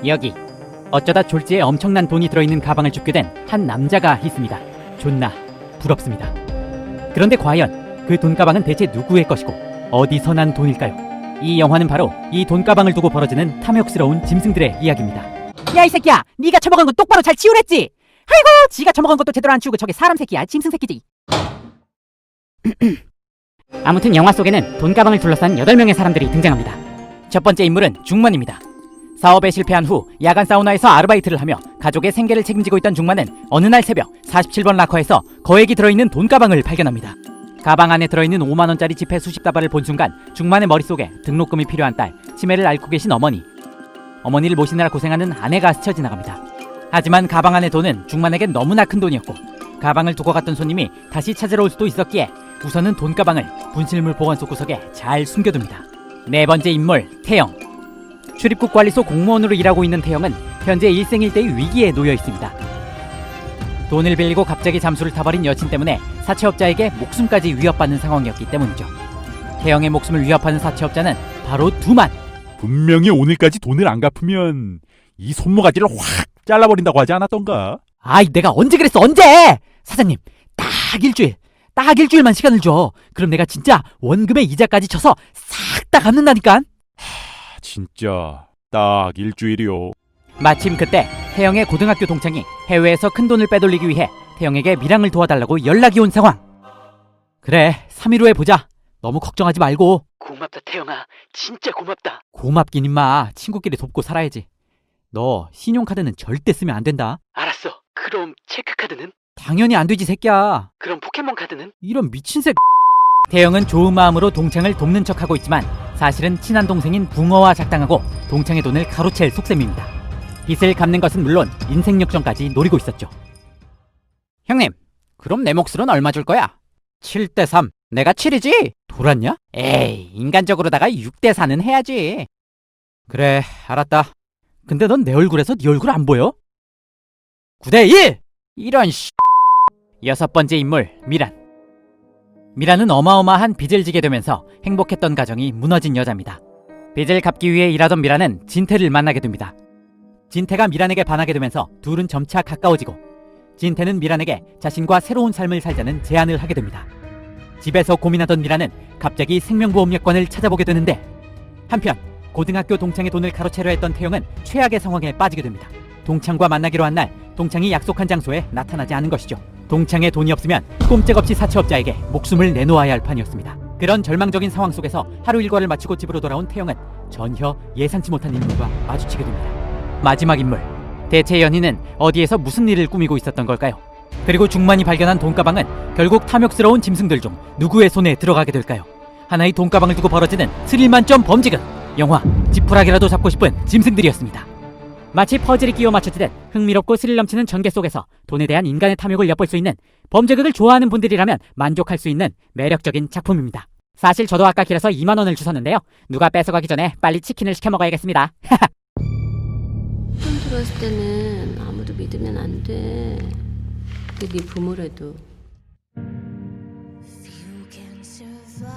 여기 어쩌다 졸지에 엄청난 돈이 들어있는 가방을 줍게 된 한 남자가 있습니다. 존나 부럽습니다. 그런데 과연 그 돈가방은 대체 누구의 것이고 어디서 난 돈일까요? 이 영화는 바로 이 돈가방을 두고 벌어지는 탐욕스러운 짐승들의 이야기입니다. 야 이 새끼야, 네가 처먹은 거 똑바로 잘 치우랬지? 아이고, 지가 처먹은 것도 제대로 안 치우고 저게 사람 새끼야, 짐승 새끼지. 아무튼 영화 속에는 돈가방을 둘러싼 8명의 사람들이 등장합니다. 첫 번째 인물은 중만입니다. 사업에 실패한 후 야간 사우나에서 아르바이트를 하며 가족의 생계를 책임지고 있던 중만은 어느 날 새벽 47번 락커에서 거액이 들어있는 돈가방을 발견합니다. 가방 안에 들어있는 5만원짜리 지폐 수십 다발을 본 순간 중만의 머릿속에 등록금이 필요한 딸, 치매를 앓고 계신 어머니를 모시느라 고생하는 아내가 스쳐 지나갑니다. 하지만 가방 안의 돈은 중만에겐 너무나 큰 돈이었고 가방을 두고 갔던 손님이 다시 찾으러 올 수도 있었기에 우선은 돈가방을 분실물 보관소 구석에 잘 숨겨둡니다. 네 번째 인물, 태영. 출입국 관리소 공무원으로 일하고 있는 태영은 현재 일생일대의 위기에 놓여 있습니다. 돈을 빌리고 갑자기 잠수를 타버린 여친 때문에 사채업자에게 목숨까지 위협받는 상황이었기 때문이죠. 태영의 목숨을 위협하는 사채업자는 바로 두만. 분명히 오늘까지 돈을 안 갚으면 이 손모가지를 확 잘라버린다고 하지 않았던가? 아이, 내가 언제 그랬어, 언제! 사장님, 딱 일주일만 시간을 줘. 그럼 내가 진짜 원금에 이자까지 쳐서 싹 다 갚는다니까. 진짜 딱 일주일이요. 마침 그때 태영의 고등학교 동창이 해외에서 큰 돈을 빼돌리기 위해 태영에게 밀항을 도와달라고 연락이 온 상황. 그래, 3일 후에 보자. 너무 걱정하지 말고. 고맙다 태영아, 진짜 고맙다. 고맙긴 임마, 친구끼리 돕고 살아야지. 너 신용카드는 절대 쓰면 안 된다. 알았어. 그럼 체크카드는? 당연히 안 되지 새끼야. 그럼 포켓몬카드는? 이런 미친 새. 태영은 좋은 마음으로 동창을 돕는 척하고 있지만 사실은 친한 동생인 붕어와 작당하고 동창의 돈을 가로챌 속셈입니다. 빚을 갚는 것은 물론 인생 역전까지 노리고 있었죠. 형님, 그럼 내 몫으로는 얼마 줄 거야? 7대3. 내가 7이지? 돌았냐? 에이, 인간적으로다가 6대4는 해야지. 그래, 알았다. 근데 넌 내 얼굴에서 네 얼굴 안 보여? 9대1! 이런 씨. 여섯 번째 인물, 미란은 어마어마한 빚을 지게 되면서 행복했던 가정이 무너진 여자입니다. 빚을 갚기 위해 일하던 미란은 진태를 만나게 됩니다. 진태가 미란에게 반하게 되면서 둘은 점차 가까워지고 진태는 미란에게 자신과 새로운 삶을 살자는 제안을 하게 됩니다. 집에서 고민하던 미란은 갑자기 생명보험약관을 찾아보게 되는데 한편 고등학교 동창의 돈을 가로채려 했던 태영은 최악의 상황에 빠지게 됩니다. 동창과 만나기로 한 날 동창이 약속한 장소에 나타나지 않은 것이죠. 동창의 돈이 없으면 꼼짝없이 사채업자에게 목숨을 내놓아야 할 판이었습니다. 그런 절망적인 상황 속에서 하루 일과를 마치고 집으로 돌아온 태영은 전혀 예상치 못한 인물과 마주치게 됩니다. 마지막 인물, 대체 연희는 어디에서 무슨 일을 꾸미고 있었던 걸까요? 그리고 중만이 발견한 돈가방은 결국 탐욕스러운 짐승들 중 누구의 손에 들어가게 될까요? 하나의 돈가방을 두고 벌어지는 스릴 만점 범죄극, 영화 지푸라기라도 잡고 싶은 짐승들이었습니다. 마치 퍼즐이 끼워 맞춰지듯 흥미롭고 스릴 넘치는 전개 속에서 돈에 대한 인간의 탐욕을 엿볼 수 있는 범죄극을 좋아하는 분들이라면 만족할 수 있는 매력적인 작품입니다. 사실 저도 아까 길어서 2만원을 주웠는데요. 누가 뺏어가기 전에 빨리 치킨을 시켜 먹어야겠습니다. 처음 들어왔을 때는 아무도 믿으면 안 돼. 그게 네 부모라도. If you can survive